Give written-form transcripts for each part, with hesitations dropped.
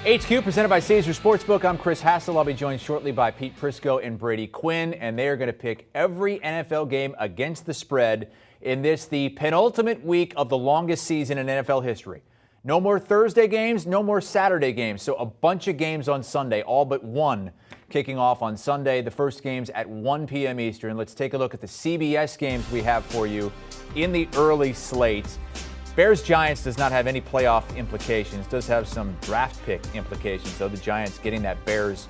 HQ presented by Caesar Sportsbook. I'm Chris Hassel. I'll be joined shortly by Pete Prisco and Brady Quinn, and they are going to pick every NFL game against the spread in the penultimate week of the longest season in NFL history. No more Thursday games, no more Saturday games. So a bunch of games on Sunday, all but one kicking off on Sunday. The first game's at 1 p.m. Eastern. Let's take a look at the CBS games we have for you in the early slate. Bears-Giants does not have any playoff implications. Does have some draft pick implications, though. The Giants getting that Bears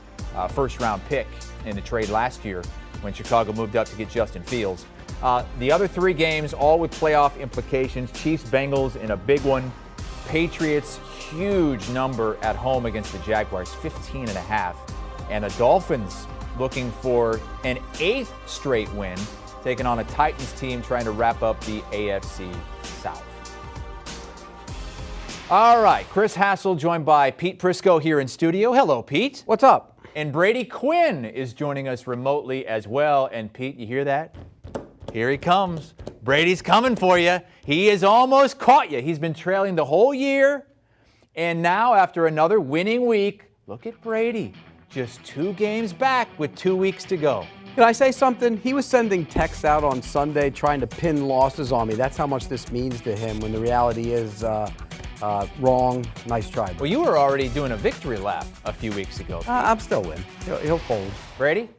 first-round pick in the trade last year when Chicago moved up to get Justin Fields. The other three games, all with playoff implications. Chiefs-Bengals in a big one. Patriots, huge number at home against the Jaguars, 15.5. And the Dolphins looking for an 8th straight win, taking on a Titans team trying to wrap up the AFC South. All right, Chris Hassel joined by Pete Prisco here in studio. Hello, Pete. What's up? And Brady Quinn is joining us remotely as well. And Pete, you hear that? Here he comes. Brady's coming for you. He has almost caught you. He's been trailing the whole year. And now, after another winning week, look at Brady. Just 2 games back with 2 weeks to go. Can I say something? He was sending texts out on Sunday trying to pin losses on me. That's how much this means to him, when the reality is wrong. Nice try. Well, you were already doing a victory lap a few weeks ago. I'm still win. He'll fold. Brady?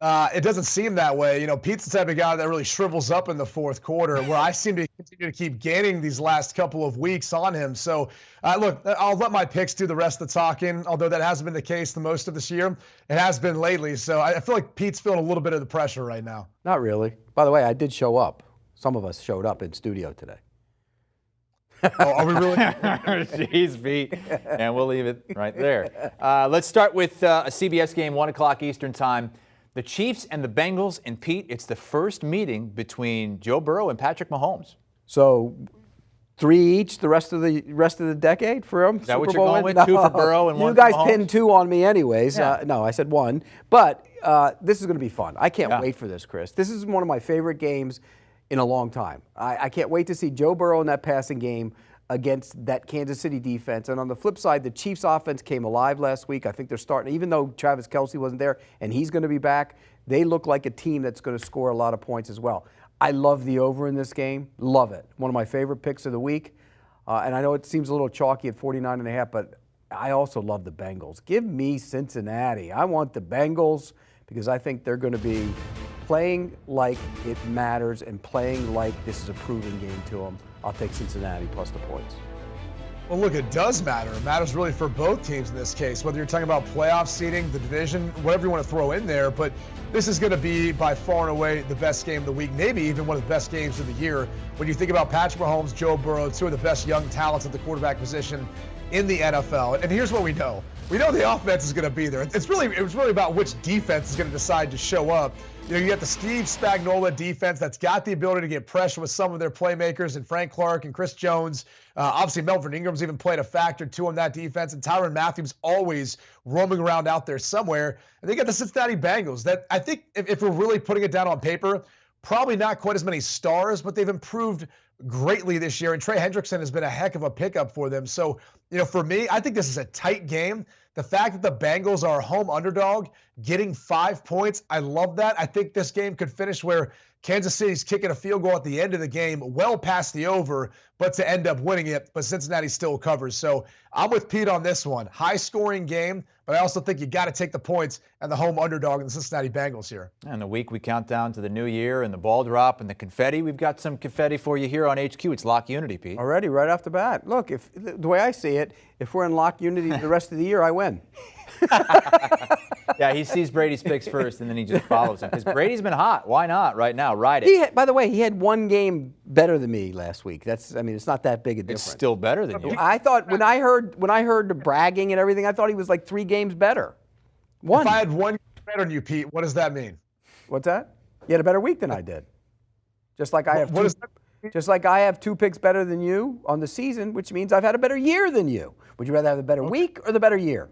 It doesn't seem that way. You know, Pete's the type of guy that really shrivels up in the fourth quarter, where I seem to continue to keep gaining these last couple of weeks on him. So, look, I'll let my picks do the rest of the talking, although that hasn't been the case the most of this year. It has been lately. So I feel like Pete's feeling a little bit of the pressure right now. Not really. By the way, I did show up. Some of us showed up in studio today. Oh, are we really? Jeez, Pete. And we'll leave it right there. Let's start with a CBS game, 1 o'clock Eastern time. The Chiefs and the Bengals. And, Pete, it's the first meeting between Joe Burrow and Patrick Mahomes. So 3 each the rest of the decade for him? Is that what you're going with? No. 2 for Burrow and 1 for Mahomes? You guys pinned 2 on me anyways. Yeah. No, I said 1. But this is going to be fun. I can't wait for this, Chris. This is one of my favorite games in a long time. I can't wait to see Joe Burrow in that passing game against that Kansas City defense. And on the flip side, the Chiefs offense came alive last week. I think they're starting, even though Travis Kelce wasn't there and he's going to be back, they look like a team that's going to score a lot of points as well. I love the over in this game. Love it. One of my favorite picks of the week. And I know it seems a little chalky at 49.5, but I also love the Bengals. Give me Cincinnati. I want the Bengals because I think they're going to be playing like it matters and playing like this is a proven game to them. I'll take Cincinnati plus the points. Well, look, it does matter. It matters really for both teams in this case, whether you're talking about playoff seeding, the division, whatever you want to throw in there. But this is going to be by far and away the best game of the week, maybe even one of the best games of the year. When you think about Patrick Mahomes, Joe Burrow, 2 of the best young talents at the quarterback position in the NFL. And here's what we know. We know the offense is going to be there. It was really about which defense is going to decide to show up. You know, you got the Steve Spagnuolo defense that's got the ability to get pressure with some of their playmakers, and Frank Clark and Chris Jones. Obviously, Melvin Ingram's even played a factor too on that defense, and Tyrann Mathieu's always roaming around out there somewhere. And they got the Cincinnati Bengals that I think, if we're really putting it down on paper, probably not quite as many stars, but they've improved greatly this year. And Trey Hendrickson has been a heck of a pickup for them. So, you know, for me, I think this is a tight game. The fact that the Bengals are a home underdog, getting 5 points, I love that. I think this game could finish where Kansas City's kicking a field goal at the end of the game, well past the over, but to end up winning it. But Cincinnati still covers. So I'm with Pete on this one. High-scoring game, but I also think you got to take the points and the home underdog in the Cincinnati Bengals here. And the week we count down to the new year and the ball drop and the confetti. We've got some confetti for you here on HQ. It's Lock Unity, Pete. Already, right off the bat. Look, if the way I see it, if we're in Lock Unity the rest of the year, I win. Yeah, he sees Brady's picks first, and then he just follows him. Because Brady's been hot. Why not right now? Ride it. By the way, he had 1 game better than me last week. It's not that big a difference. It's still better than you. I thought when I heard the bragging and everything, I thought he was like 3 games better. 1. If I had 1 better than you, Pete, what does that mean? What's that? You had a better week than I did. Just like I have Just like I have 2 picks better than you on the season, which means I've had a better year than you. Would you rather have a better week or the better year?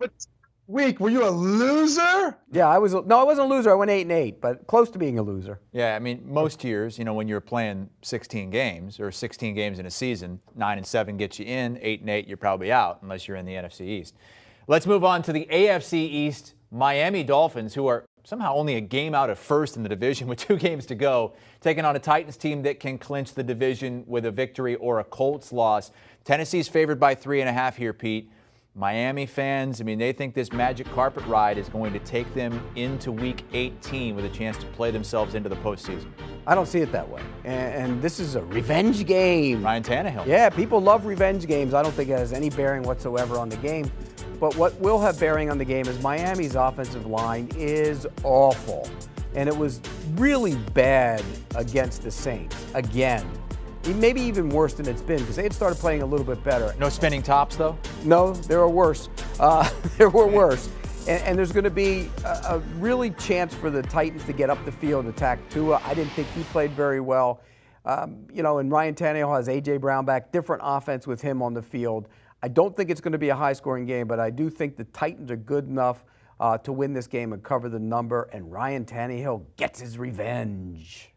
Week, were you a loser? Yeah, I wasn't a loser. I went 8-8, but close to being a loser. Yeah, I mean, most years, when you're playing 16 games or 16 games in a season, 9-7 gets you in, 8-8 you're probably out unless you're in the NFC East. Let's move on to the AFC East. Miami Dolphins, who are somehow only a game out of first in the division with 2 games to go, taking on a Titans team that can clinch the division with a victory or a Colts loss. Tennessee's favored by 3.5 here, Pete. Miami fans, I mean, they think this magic carpet ride is going to take them into Week 18 with a chance to play themselves into the postseason. I don't see it that way. And this is a revenge game. Ryan Tannehill. Yeah, people love revenge games. I don't think it has any bearing whatsoever on the game. But what will have bearing on the game is Miami's offensive line is awful. And it was really bad against the Saints again. Maybe even worse than it's been because they had started playing a little bit better. No spinning tops, though? No, there are worse. There were worse. And there's going to be a really chance for the Titans to get up the field and attack Tua. I didn't think he played very well. And Ryan Tannehill has A.J. Brown back, different offense with him on the field. I don't think it's going to be a high-scoring game, but I do think the Titans are good enough to win this game and cover the number, and Ryan Tannehill gets his revenge.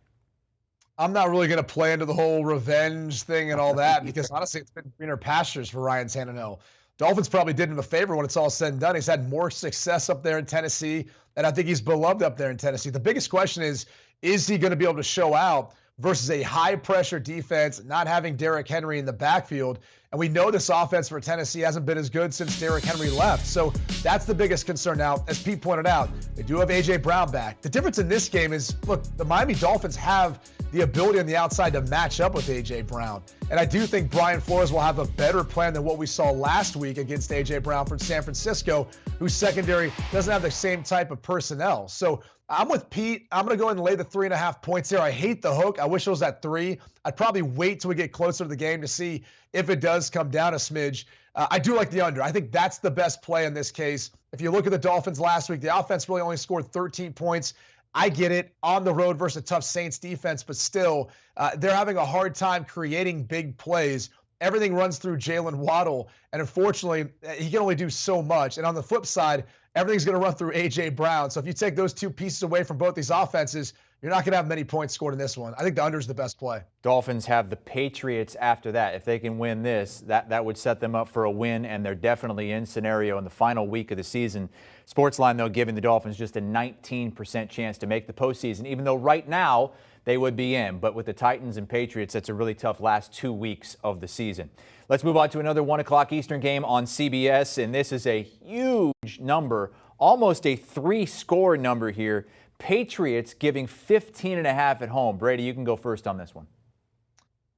I'm not really going to play into the whole revenge thing and all that because honestly, it's been greener pastures for Ryan Tannehill. Dolphins probably did him a favor when it's all said and done. He's had more success up there in Tennessee, and I think he's beloved up there in Tennessee. The biggest question is he going to be able to show out versus a high-pressure defense, not having Derrick Henry in the backfield? And we know this offense for Tennessee hasn't been as good since Derrick Henry left. So that's the biggest concern. Now, as Pete pointed out, they do have A.J. Brown back. The difference in this game is, look, the Miami Dolphins have the ability on the outside to match up with A.J. Brown. And I do think Brian Flores will have a better plan than what we saw last week against A.J. Brown from San Francisco, whose secondary doesn't have the same type of personnel. So I'm with Pete. I'm going to go ahead and lay the 3.5 points here. I hate the hook. I wish it was at 3. I'd probably wait till we get closer to the game to see if it does come down a smidge. I do like the under. I think that's the best play in this case. If you look at the Dolphins last week, the offense really only scored 13 points. I get it, on the road versus a tough Saints defense, but still, they're having a hard time creating big plays. Everything runs through Jalen Waddle, and unfortunately, he can only do so much. And on the flip side, everything's going to run through A.J. Brown. So if you take those 2 pieces away from both these offenses, you're not going to have many points scored in this one. I think the under is the best play. Dolphins have the Patriots after that. If they can win this, that would set them up for a win, and they're definitely in scenario in the final week of the season. Sportsline, though, giving the Dolphins just a 19% chance to make the postseason, even though right now they would be in. But with the Titans and Patriots, that's a really tough last 2 weeks of the season. Let's move on to another 1 o'clock Eastern game on CBS, and this is a huge number, almost a 3-score number here. Patriots giving 15.5 at home. Brady, you can go first on this one.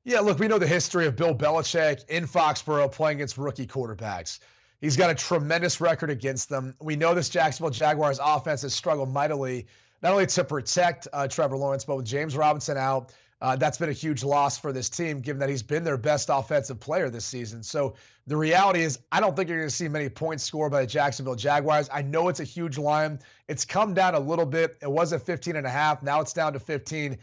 Yeah, look, we know the history of Bill Belichick in Foxborough playing against rookie quarterbacks. He's got a tremendous record against them. We know this Jacksonville Jaguars offense has struggled mightily, not only to protect Trevor Lawrence, but with James Robinson out, that's been a huge loss for this team, given that he's been their best offensive player this season. So the reality is, I don't think you're going to see many points scored by the Jacksonville Jaguars. I know it's a huge line. It's come down a little bit. It was at 15.5. Now it's down to 15.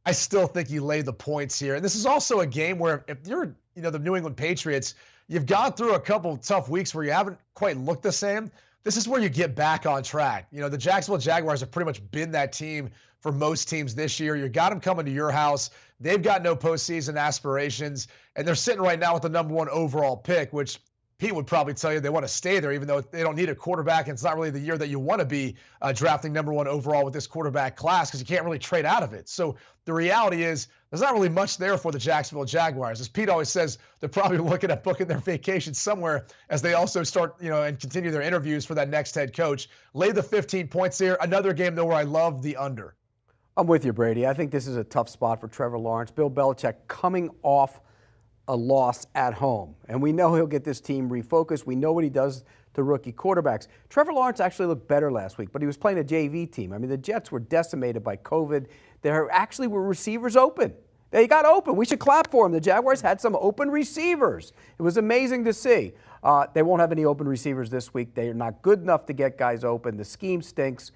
I still think you lay the points here. And this is also a game where if you're, the New England Patriots, you've gone through a couple tough weeks where you haven't quite looked the same. This is where you get back on track. The Jacksonville Jaguars have pretty much been that team for most teams this year. You got them coming to your house. They've got no postseason aspirations, and they're sitting right now with the number 1 overall pick, which Pete would probably tell you they want to stay there, even though they don't need a quarterback, and it's not really the year that you want to be drafting number 1 overall with this quarterback class because you can't really trade out of it. So the reality is there's not really much there for the Jacksonville Jaguars. As Pete always says, they're probably looking at booking their vacation somewhere as they also start, and continue their interviews for that next head coach. Lay the 15 points here. Another game, though, where I love the under. I'm with you, Brady. I think this is a tough spot for Trevor Lawrence. Bill Belichick coming off a loss at home. And we know he'll get this team refocused. We know what he does to rookie quarterbacks. Trevor Lawrence actually looked better last week, but he was playing a JV team. I mean, the Jets were decimated by COVID. There actually were receivers open. They got open. We should clap for them. The Jaguars had some open receivers. It was amazing to see. They won't have any open receivers this week. They are not good enough to get guys open. The scheme stinks.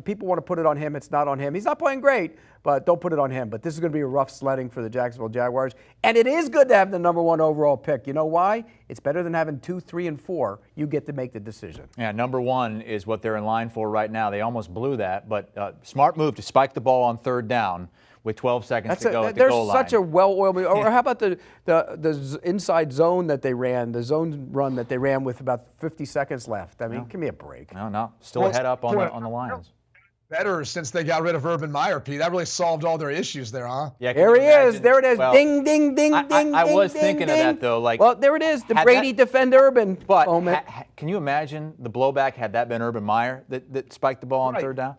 People want to put it on him. It's not on him. He's not playing great, but don't put it on him. But this is going to be a rough sledding for the Jacksonville Jaguars. And it is good to have the number 1 overall pick. You know why? It's better than having 2, 3, and 4. You get to make the decision. Yeah, number 1 is what they're in line for right now. They almost blew that, but smart move to spike the ball on 3rd down with 12 seconds to go at the there's goal line. such a well-oiled. Or how about the inside zone that they ran, the zone run that they ran with about 50 seconds left? I mean, give me a break. No, still a head up on the Lions. Better since they got rid of Urban Meyer, Pete. That really solved all their issues there, huh? Yeah, there he is. There it is. Well, ding, ding, ding, ding. I was ding, thinking ding. of that though. Like, well, there it is. The Brady defend Urban moment. Can you imagine the blowback had that been Urban Meyer that spiked the ball on third down?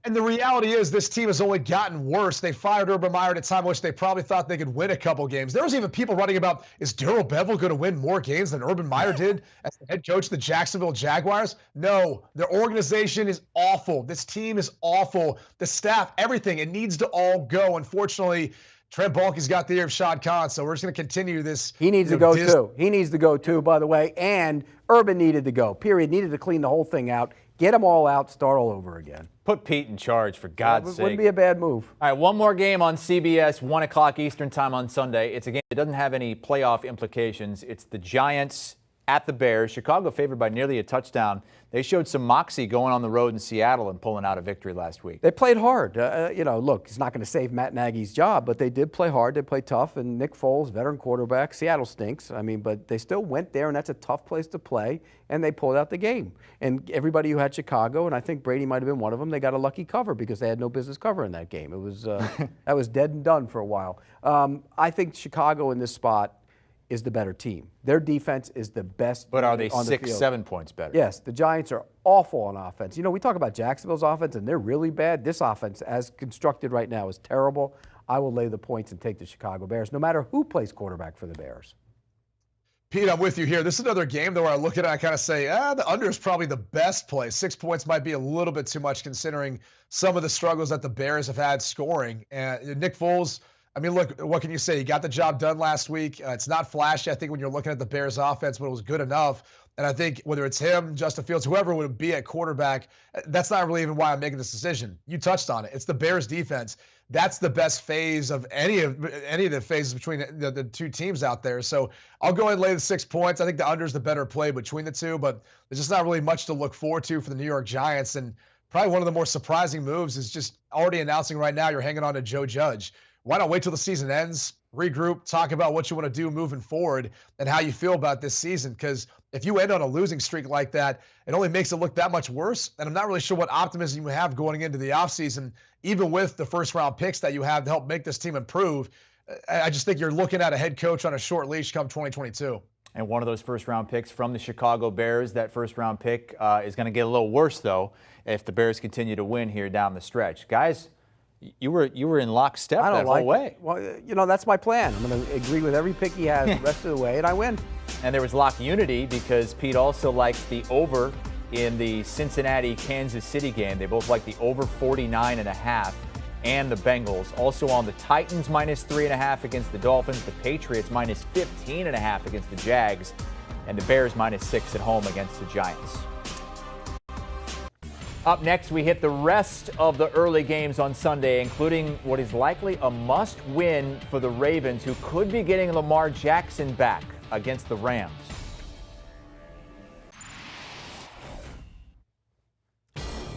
And the reality is this team has only gotten worse. They fired Urban Meyer at a time in which they probably thought they could win a couple games. There was even people writing about, is Darrell Bevell going to win more games than Urban Meyer did as the head coach of the Jacksonville Jaguars? No, their organization is awful. This team is awful. The staff, everything, it needs to all go. Unfortunately, Trent Baalke's got the ear of Shad Khan, so we're just going to continue this. He needs to go too. He needs to go too, by the way. And Urban needed to go, period. Needed to clean the whole thing out. Get them all out, start all over again. Put Pete in charge, for God's sake. Wouldn't be a bad move. All right, one more game on CBS, 1 o'clock Eastern time on Sunday. It's a game that doesn't have any playoff implications. It's the Giants at the Bears. Chicago favored by nearly a touchdown. They showed some moxie going on the road in Seattle and pulling out a victory last week. They played hard. Look, it's not going to save Matt Nagy's job, but they did play hard. They played tough. And Nick Foles, veteran quarterback, Seattle stinks. I mean, but they still went there, and that's a tough place to play, and they pulled out the game. And everybody who had Chicago, and I think Brady might have been one of them, they got a lucky cover because they had no business covering that game. It was that was dead and done for a while. I think Chicago in this spot is the better team. Their defense is the best. But are they on 6, the field. 7 points better? Yes, the Giants are awful on offense. We talk about Jacksonville's offense, and they're really bad. This offense, as constructed right now, is terrible. I will lay the points and take the Chicago Bears, no matter who plays quarterback for the Bears. Pete, I'm with you here. This is another game, though, where I look at it and I kind of say, the under is probably the best play. 6 points might be a little bit too much considering some of the struggles that the Bears have had scoring. And Nick Foles, I mean, look, what can you say? He got the job done last week. It's not flashy, I think, when you're looking at the Bears offense, but it was good enough. And I think whether it's him, Justin Fields, whoever would be at quarterback, that's not really even why I'm making this decision. You touched on it. It's the Bears defense. That's the best phase of any of the phases between the two teams out there. So I'll go ahead and lay the 6 points. I think the under is the better play between the two, but there's just not really much to look forward to for the New York Giants. And probably one of the more surprising moves is just already announcing right now you're hanging on to Joe Judge. Why not wait till the season ends, regroup, talk about what you want to do moving forward and how you feel about this season? Because if you end on a losing streak like that, it only makes it look that much worse. And I'm not really sure what optimism you have going into the offseason, even with the first-round picks that you have to help make this team improve. I just think you're looking at a head coach on a short leash come 2022. And one of those first-round picks from the Chicago Bears, that first-round pick is going to get a little worse, though, if the Bears continue to win here down the stretch. Guys, you were in lockstep that whole way. Well, that's my plan. I'm going to agree with every pick he has the rest of the way, and I win. And there was lock unity because Pete also likes the over in the Cincinnati-Kansas City game. They both like the over 49.5 and the Bengals. Also on the Titans -3.5 against the Dolphins, the Patriots -15.5 against the Jags, and the Bears -6 at home against the Giants. Up next, we hit the rest of the early games on Sunday, including what is likely a must-win for the Ravens, who could be getting Lamar Jackson back against the Rams.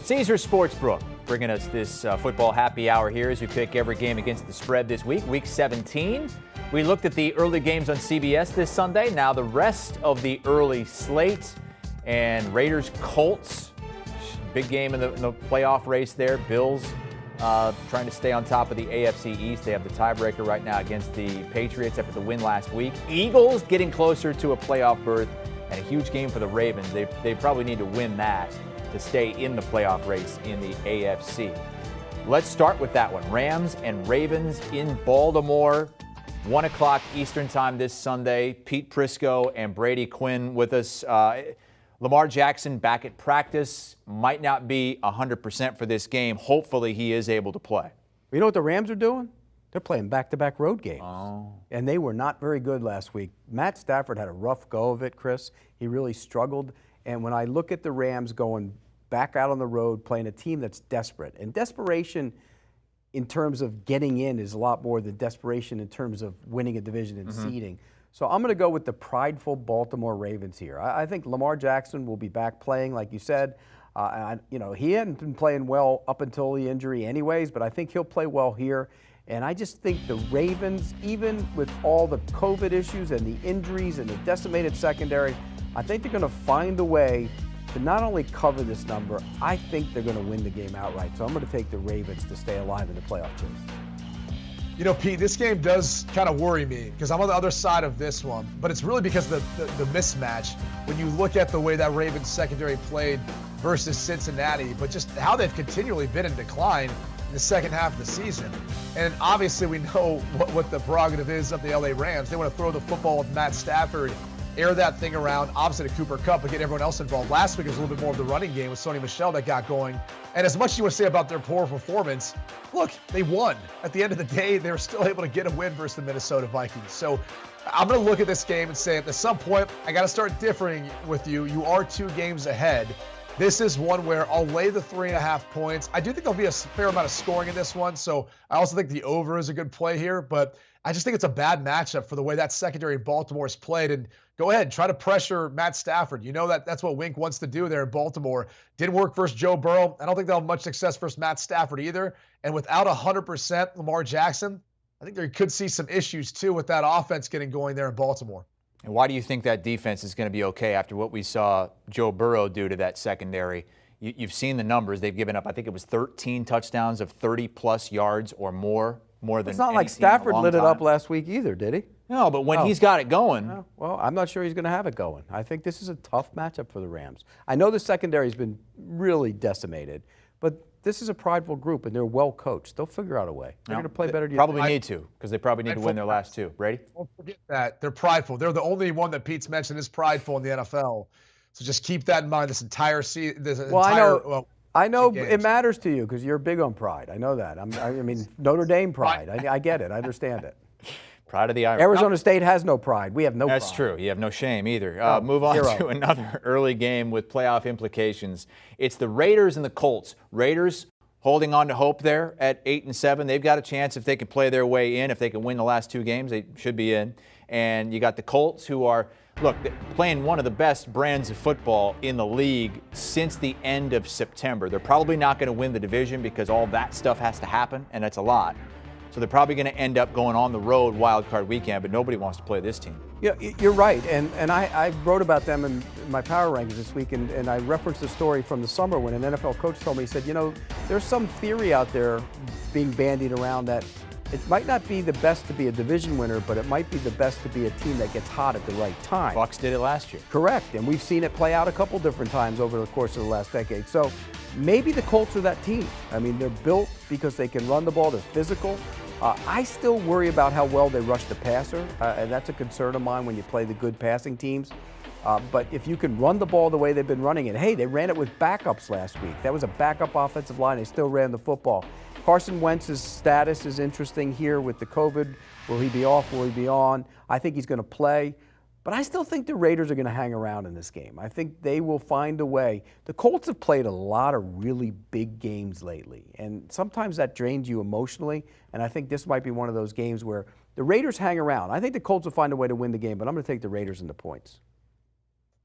Caesars Sportsbook bringing us this football happy hour here as we pick every game against the spread this week, Week 17. We looked at the early games on CBS this Sunday. Now the rest of the early slate, and Raiders-Colts. Big game in the playoff race there. Bills trying to stay on top of the AFC East. They have the tiebreaker right now against the Patriots after the win last week. Eagles getting closer to a playoff berth, and a huge game for the Ravens. They probably need to win that to stay in the playoff race in the AFC. Let's start with that one. Rams and Ravens in Baltimore. 1 o'clock Eastern time this Sunday. Pete Prisco and Brady Quinn with us. Lamar Jackson back at practice, might not be 100% for this game. Hopefully he is able to play. You know what the Rams are doing? They're playing back-to-back road games. Oh. And they were not very good last week. Matt Stafford had a rough go of it, Chris. He really struggled. And when I look at the Rams going back out on the road, playing a team that's desperate, and desperation in terms of getting in is a lot more than desperation in terms of winning a division and seeding. So I'm going to go with the prideful Baltimore Ravens here. I think Lamar Jackson will be back playing, like you said. He hadn't been playing well up until the injury anyways, but I think he'll play well here. And I just think the Ravens, even with all the COVID issues and the injuries and the decimated secondary, I think they're going to find a way to not only cover this number, I think they're going to win the game outright. So I'm going to take the Ravens to stay alive in the playoff chase. You know, Pete, this game does kind of worry me because I'm on the other side of this one, but it's really because of the mismatch when you look at the way that Ravens secondary played versus Cincinnati, but just how they've continually been in decline in the second half of the season. And obviously we know what the prerogative is of the LA Rams. They want to throw the football with Matt Stafford, air that thing around opposite of Cooper Kupp and get everyone else involved. Last week it was a little bit more of the running game with Sony Michel that got going. And as much as you want to say about their poor performance, look, they won. At the end of the day, they were still able to get a win versus the Minnesota Vikings. So I'm going to look at this game and say at some point, I got to start differing with you. You are 2 games ahead. This is one where I'll lay the 3.5 points. I do think there'll be a fair amount of scoring in this one, so I also think the over is a good play here, but I just think it's a bad matchup for the way that secondary in Baltimore is played. And go ahead, try to pressure Matt Stafford. You know that's what Wink wants to do there in Baltimore. Didn't work versus Joe Burrow. I don't think they'll have much success versus Matt Stafford either. And without 100% Lamar Jackson, I think they could see some issues too with that offense getting going there in Baltimore. And why do you think that defense is going to be okay after what we saw Joe Burrow do to that secondary? You've seen the numbers. They've given up, I think it was 13 touchdowns of 30-plus yards or more than It's not like Stafford lit it up last week either, did he? No, but when he's got it going. Well, I'm not sure he's going to have it going. I think this is a tough matchup for the Rams. I know the secondary's been really decimated, but this is a prideful group, and they're well coached. They'll figure out a way. They're going to play better. Probably need to, because they probably need to win their last 2. Brady? Don't forget that. They're prideful. They're the only one that Pete's mentioned is prideful in the NFL. So just keep that in mind this entire season. I know it matters to you because you're big on pride. I know that. I mean, Notre Dame pride. I get it. I understand it. Pride of the Irish. Arizona State has no pride. We have no pride. That's true. You have no shame either. Move on to another early game with playoff implications. It's the Raiders and the Colts. Raiders holding on to hope there at 8-7. They've got a chance if they can play their way in. If they can win the last 2 games, they should be in. And you got the Colts who are, look, playing one of the best brands of football in the league since the end of September. They're probably not going to win the division because all that stuff has to happen, and that's a lot. So they're probably going to end up going on the road wild card weekend, but nobody wants to play this team. Yeah, you're right. And I wrote about them in my power rankings this week, and I referenced a story from the summer when an NFL coach told me, he said, you know, there's some theory out there being bandied around that it might not be the best to be a division winner, but it might be the best to be a team that gets hot at the right time. Bucs did it last year. Correct, and we've seen it play out a couple different times over the course of the last decade. So maybe the Colts are that team. I mean, they're built because they can run the ball, they're physical. I still worry about how well they rush the passer, and that's a concern of mine when you play the good passing teams. But if you can run the ball the way they've been running it, hey, they ran it with backups last week. That was a backup offensive line. They still ran the football. Carson Wentz's status is interesting here with the COVID. Will he be off? Will he be on? I think he's going to play. But I still think the Raiders are going to hang around in this game. I think they will find a way. The Colts have played a lot of really big games lately, and sometimes that drains you emotionally, and I think this might be one of those games where the Raiders hang around. I think the Colts will find a way to win the game, but I'm going to take the Raiders in the points.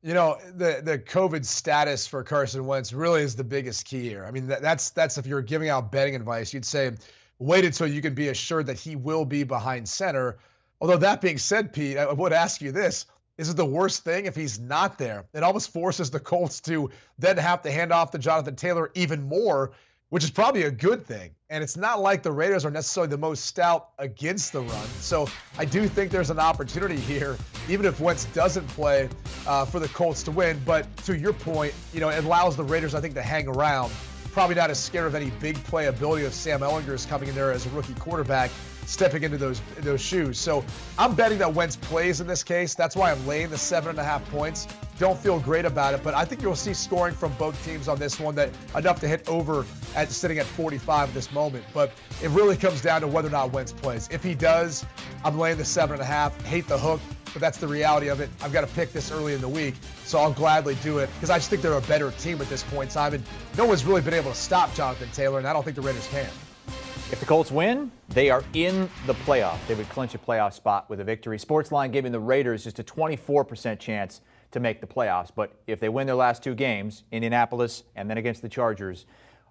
You know, the COVID status for Carson Wentz really is the biggest key here. I mean, that's if you're giving out betting advice, you'd say wait until you can be assured that he will be behind center. Although that being said, Pete, I would ask you this. Is it the worst thing if he's not there? It almost forces the Colts to then have to hand off to Jonathan Taylor even more, which is probably a good thing. And it's not like the Raiders are necessarily the most stout against the run. So I do think there's an opportunity here, even if Wentz doesn't play, for the Colts to win. But to your point, you know, it allows the Raiders, I think, to hang around. Probably not as scared of any big playability of Sam Ehlinger's coming in there as a rookie quarterback, stepping into those shoes. So I'm betting that Wentz plays in this case. That's why I'm laying the 7.5 points. Don't feel great about it, but I think you'll see scoring from both teams on this one, that enough to hit over at sitting at 45 at this moment. But it really comes down to whether or not Wentz plays. If he does, I'm laying the 7.5. Hate the hook, but that's the reality of it. I've got to pick this early in the week, so I'll gladly do it because I just think they're a better team at this point in time, and no one's really been able to stop Jonathan Taylor, and I don't think the Raiders can. If the Colts win, they are in the playoff. They would clinch a playoff spot with a victory. Sportsline giving the Raiders just a 24% chance to make the playoffs. But if they win their last 2 games, Indianapolis and then against the Chargers,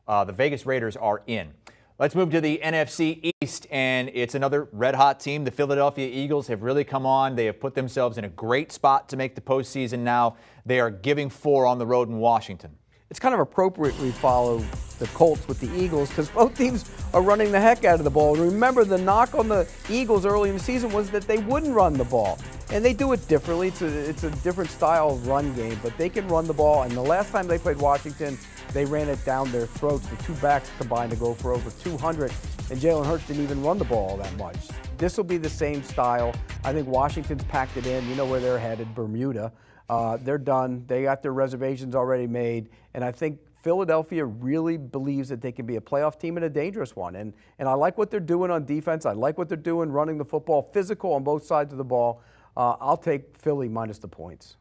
the Vegas Raiders are in. Let's move to the NFC East. And it's another red-hot team. The Philadelphia Eagles have really come on. They have put themselves in a great spot to make the postseason now. They are giving 4 on the road in Washington. It's kind of appropriate we follow the Colts with the Eagles because both teams are running the heck out of the ball. Remember, the knock on the Eagles early in the season was that they wouldn't run the ball. And they do it differently. It's a different style of run game, but they can run the ball. And the last time they played Washington, they ran it down their throats. The two backs combined to go for over 200, and Jalen Hurts didn't even run the ball that much. This will be the same style. I think Washington's packed it in. You know where they're headed, Bermuda. They're done. They got their reservations already made, and I think Philadelphia really believes that they can be a playoff team and a dangerous one. And I like what they're doing on defense. I like what they're doing running the football, physical on both sides of the ball. I'll take Philly minus the points.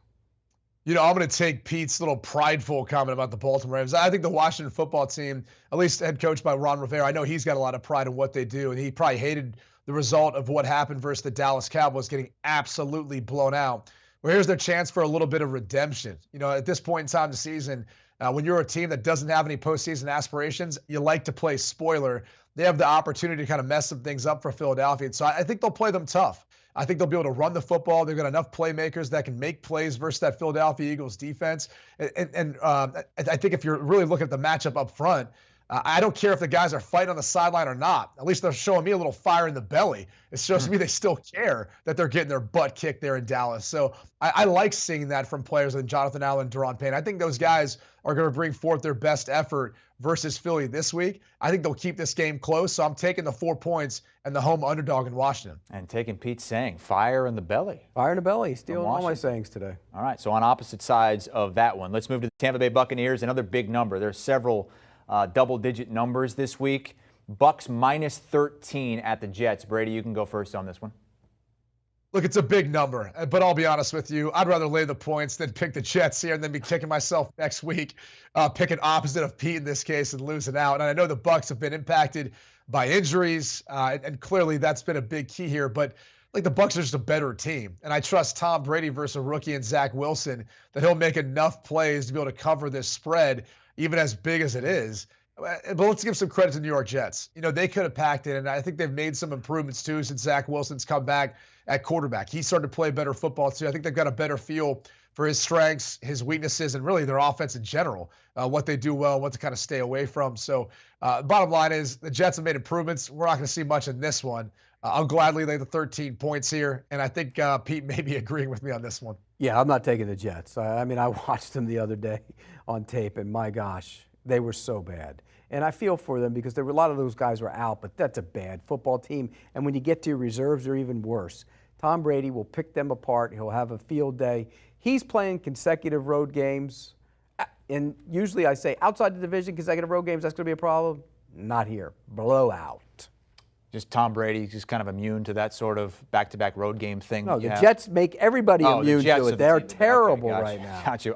You know, I'm going to take Pete's little prideful comment about the Baltimore Ravens. I think the Washington football team, at least head coached by Ron Rivera, I know he's got a lot of pride in what they do, and he probably hated the result of what happened versus the Dallas Cowboys getting absolutely blown out. Well, here's their chance for a little bit of redemption. You know, at this point in time of the season, when you're a team that doesn't have any postseason aspirations, you like to play spoiler. They have the opportunity to kind of mess some things up for Philadelphia. And so I think they'll play them tough. I think they'll be able to run the football. They've got enough playmakers that can make plays versus that Philadelphia Eagles defense. And I think if you're really looking at the matchup up front, I don't care if the guys are fighting on the sideline or not. At least they're showing me a little fire in the belly. It shows me they still care that they're getting their butt kicked there in Dallas. So I like seeing that from players like Jonathan Allen and Deron Payne. I think those guys are going to bring forth their best effort versus Philly this week. I think they'll keep this game close. So I'm taking the 4 points and the home underdog in Washington. And taking Pete's saying, fire in the belly. Fire in the belly. Stealing all my sayings today. All right, so on opposite sides of that one, let's move to the Tampa Bay Buccaneers, another big number. There's several double-digit numbers this week. Bucks minus 13 at the Jets. Brady, you can go first on this one. Look, it's a big number, but I'll be honest with you. I'd rather lay the points than pick the Jets here and then be kicking myself next week, picking opposite of Pete in this case and losing out. And I know the Bucks have been impacted by injuries, and clearly that's been a big key here. But like the Bucks are just a better team, and I trust Tom Brady versus a rookie and Zach Wilson that he'll make enough plays to be able to cover this spread, even as big as it is. But let's give some credit to the New York Jets. You know, they could have packed it, and I think they've made some improvements too since Zach Wilson's come back at quarterback. He started to play better football too. I think they've got a better feel for his strengths, his weaknesses, and really their offense in general, what they do well, what to kind of stay away from. So bottom line is the Jets have made improvements. We're not going to see much in this one. I'll gladly lay the 13 points here, and I think Pete may be agreeing with me on this one. Yeah, I'm not taking the Jets. I mean, I watched them the other day on tape, and my gosh, they were so bad. And I feel for them because there were a lot of those guys were out, but that's a bad football team. And when you get to your reserves, they're even worse. Tom Brady will pick them apart. He'll have a field day. He's playing consecutive road games. And usually I say outside the division, consecutive road games, that's going to be a problem. Not here. Blowout. Just Tom Brady, just kind of immune to that sort of back-to-back road game thing. No, the Jets make everybody immune to it. They're terrible right now. Got you.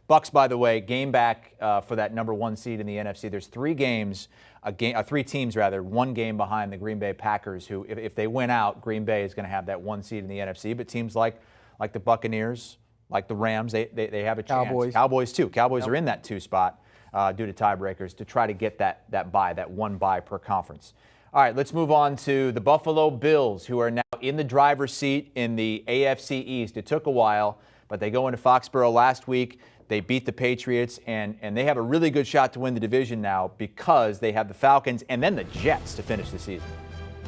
Bucks, by the way, game back for that number 1 seed in the NFC. There's 3 teams, one game behind the Green Bay Packers, who, if they win out, Green Bay is going to have that 1 seed in the NFC. But teams like the Buccaneers, like the Rams, they have a chance. Cowboys too. Cowboys are in that 2 spot due to tiebreakers to try to get that bye, that 1 bye per conference. All right, let's move on to the Buffalo Bills, who are now in the driver's seat in the AFC East. It took a while, but they go into Foxborough last week. They beat the Patriots, and they have a really good shot to win the division now because they have the Falcons and then the Jets to finish the season.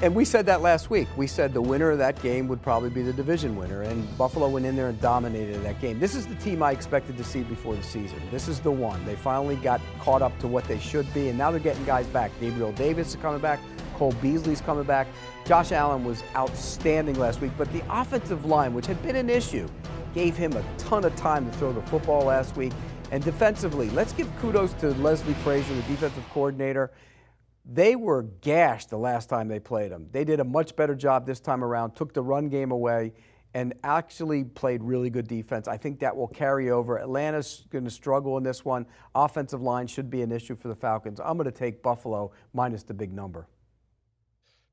And we said that last week. We said the winner of that game would probably be the division winner, and Buffalo went in there and dominated that game. This is the team I expected to see before the season. This is the one. They finally got caught up to what they should be, and now they're getting guys back. Gabriel Davis is coming back. Cole Beasley's coming back. Josh Allen was outstanding last week, but the offensive line, which had been an issue, gave him a ton of time to throw the football last week. And defensively, let's give kudos to Leslie Frazier, the defensive coordinator. They were gashed the last time they played them. They did a much better job this time around, took the run game away, and actually played really good defense. I think that will carry over. Atlanta's going to struggle in this one. Offensive line should be an issue for the Falcons. I'm going to take Buffalo minus the big number.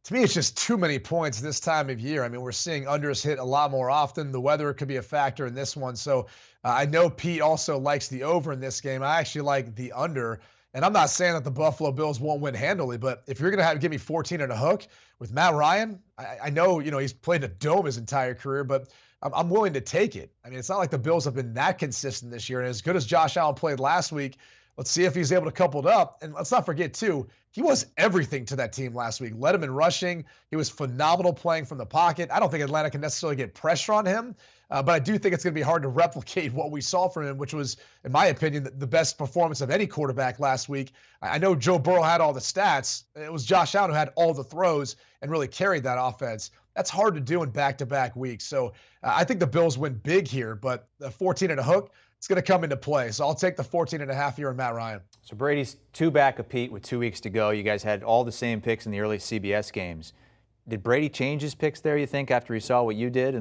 To me, it's just too many points this time of year. I mean, we're seeing unders hit a lot more often. The weather could be a factor in this one. So I know Pete also likes the over in this game. I actually like the under. And I'm not saying that the Buffalo Bills won't win handily, but if you're going to give me 14 and a hook with Matt Ryan, I know, he's played a dome his entire career, but I'm willing to take it. I mean, it's not like the Bills have been that consistent this year. And as good as Josh Allen played last week, let's see if he's able to couple it up. And let's not forget, too, he was everything to that team last week. Led him in rushing. He was phenomenal playing from the pocket. I don't think Atlanta can necessarily get pressure on him, but I do think it's going to be hard to replicate what we saw from him, which was, in my opinion, the best performance of any quarterback last week. I know Joe Burrow had all the stats. It was Josh Allen who had all the throws and really carried that offense. That's hard to do in back-to-back weeks. So I think the Bills win big here, but the 14 and a hook, it's going to come into play. So I'll take the 14 and a half here in Matt Ryan. So Brady's 2 back of Pete with 2 weeks to go. You guys had all the same picks in the early CBS games. Did Brady change his picks there, you think, after he saw what you did?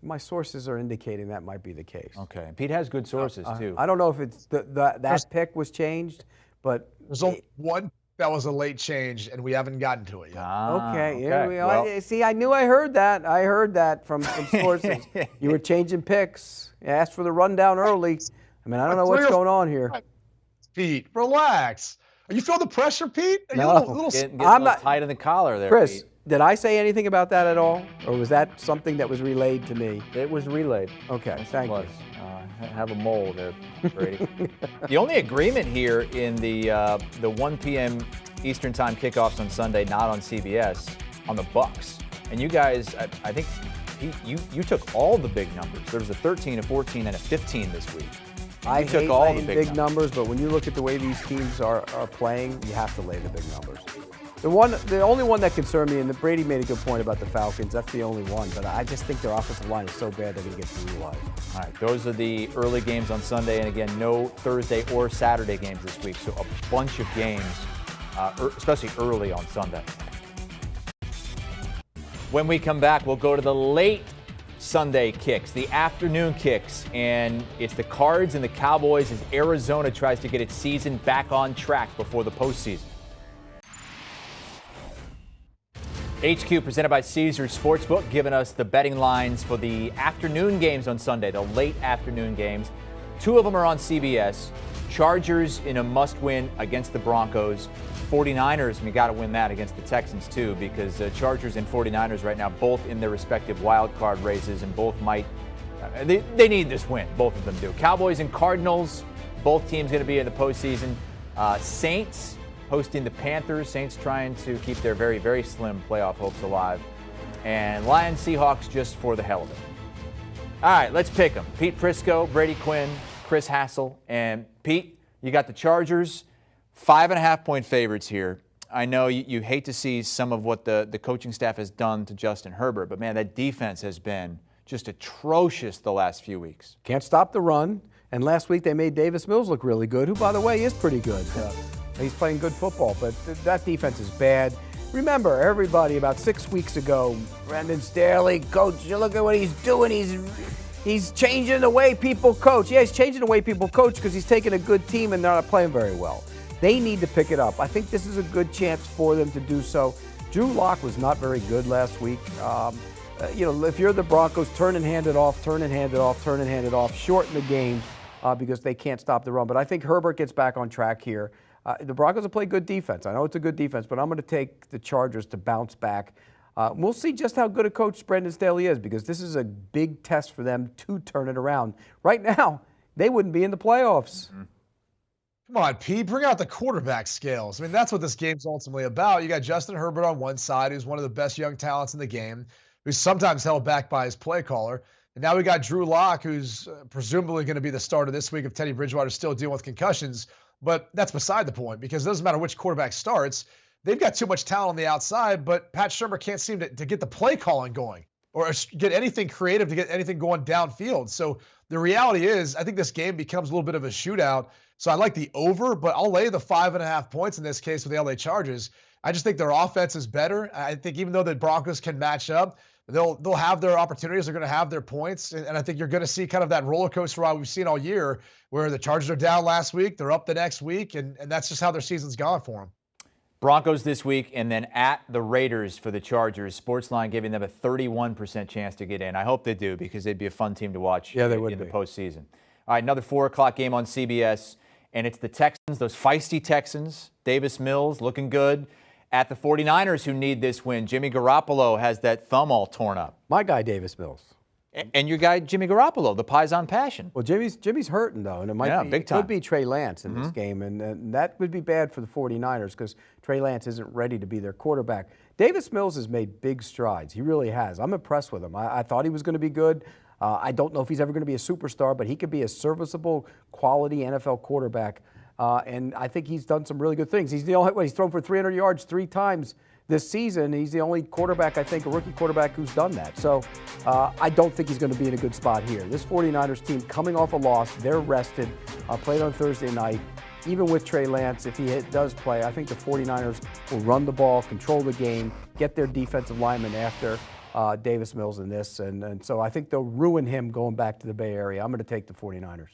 My sources are indicating that might be the case. Okay. And Pete has good sources, too. I don't know if it's that pick was changed, but there's only one that was a late change, and we haven't gotten to it yet. Okay. Here we are. Well, see, I knew I heard that. I heard that from some sources. You were changing picks. You asked for the rundown early. I mean, I don't know what's going on here. Pete, relax. Are you feeling the pressure, Pete? Are no. You a little I'm not tight in the collar there, Chris, Pete. Did I say anything about that at all? Or was that something that was relayed to me? It was relayed. Okay, thank you. Have a mole there, Brady. The only agreement here in the 1 p.m. Eastern Time kickoffs on Sunday, not on CBS, on the Bucs. And you guys, I think you took all the big numbers. There was a 13, a 14, and a 15 this week. I hate laying big numbers, but when you look at the way these teams are playing, you have to lay the big numbers. The only one that concerned me, and Brady made a good point about the Falcons, that's the only one, but I just think their offensive line is so bad they're going to get brutalized. All right, those are the early games on Sunday, and again, no Thursday or Saturday games this week, so a bunch of games, especially early on Sunday. When we come back, we'll go to the late Sunday kicks, the afternoon kicks, and it's the Cards and the Cowboys as Arizona tries to get its season back on track before the postseason. HQ presented by Caesars Sportsbook, giving us the betting lines for the afternoon games on Sunday, the late afternoon games. 2 of them are on CBS. Chargers in a must-win against the Broncos. 49ers, and you got to win that against the Texans too, because Chargers and 49ers right now both in their respective wild card races, and both might they need this win. Both of them do. Cowboys and Cardinals, both teams going to be in the postseason. Saints hosting the Panthers. Saints trying to keep their very, very slim playoff hopes alive. And Lions, Seahawks just for the hell of it. All right, let's pick them. Pete Prisco, Brady Quinn, Chris Hassel. And Pete, you got the Chargers, 5.5-point favorites here. I know you hate to see some of what the coaching staff has done to Justin Herbert, but man, that defense has been just atrocious the last few weeks. Can't stop the run. And last week they made Davis Mills look really good, who, by the way, is pretty good. He's playing good football, but that defense is bad. Remember, everybody, about 6 weeks ago, Brandon Staley, coach, you look at what he's doing. He's changing the way people coach. Yeah, he's changing the way people coach because he's taking a good team and they're not playing very well. They need to pick it up. I think this is a good chance for them to do so. Drew Lock was not very good last week. If you're the Broncos, turn and hand it off, shorten the game because they can't stop the run. But I think Herbert gets back on track here. The Broncos have played good defense. I know it's a good defense, but I'm going to take the Chargers to bounce back. We'll see just how good a coach Brandon Staley is, because this is a big test for them to turn it around. Right now, they wouldn't be in the playoffs. Mm-hmm. Come on, Pete, bring out the quarterback scales. I mean, that's what this game's ultimately about. You got Justin Herbert on one side, who's one of the best young talents in the game, who's sometimes held back by his play caller. And now we got Drew Lock, who's presumably going to be the starter this week if Teddy Bridgewater's still dealing with concussions. But that's beside the point, because it doesn't matter which quarterback starts. They've got too much talent on the outside, but Pat Shurmur can't seem to get the play calling going or get anything creative to get anything going downfield. So the reality is, I think this game becomes a little bit of a shootout. So I like the over, but I'll lay the 5.5 points in this case with the LA Chargers. I just think their offense is better. I think even though the Broncos can match up, they'll have their opportunities. They're going to have their points. And I think you're going to see kind of that roller coaster ride we've seen all year, where the Chargers are down last week, they're up the next week, and that's just how their season's gone for them. Broncos this week, and then at the Raiders for the Chargers. Sportsline giving them a 31% chance to get in. I hope they do, because they'd be a fun team to watch in the postseason. All right, another 4 o'clock game on CBS. and it's the Texans, those feisty Texans. Davis Mills looking good at the 49ers, who need this win. Jimmy Garoppolo has that thumb all torn up. My guy, Davis Mills. And your guy, Jimmy Garoppolo, the Paisan passion. Well, Jimmy's hurting, though, and it could be Trey Lance in this game, and that would be bad for the 49ers because Trey Lance isn't ready to be their quarterback. Davis Mills has made big strides. He really has. I'm impressed with him. I thought he was going to be good. I don't know if he's ever going to be a superstar, but he could be a serviceable, quality NFL quarterback, and I think he's done some really good things. He's the only he's thrown for 300 yards 3 times this season. He's the only quarterback, I think, a rookie quarterback who's done that. So I don't think he's going to be in a good spot here. This 49ers team coming off a loss, they're rested, played on Thursday night. Even with Trey Lance, if he does play, I think the 49ers will run the ball, control the game, get their defensive lineman after Davis Mills in this. And so I think they'll ruin him going back to the Bay Area. I'm going to take the 49ers.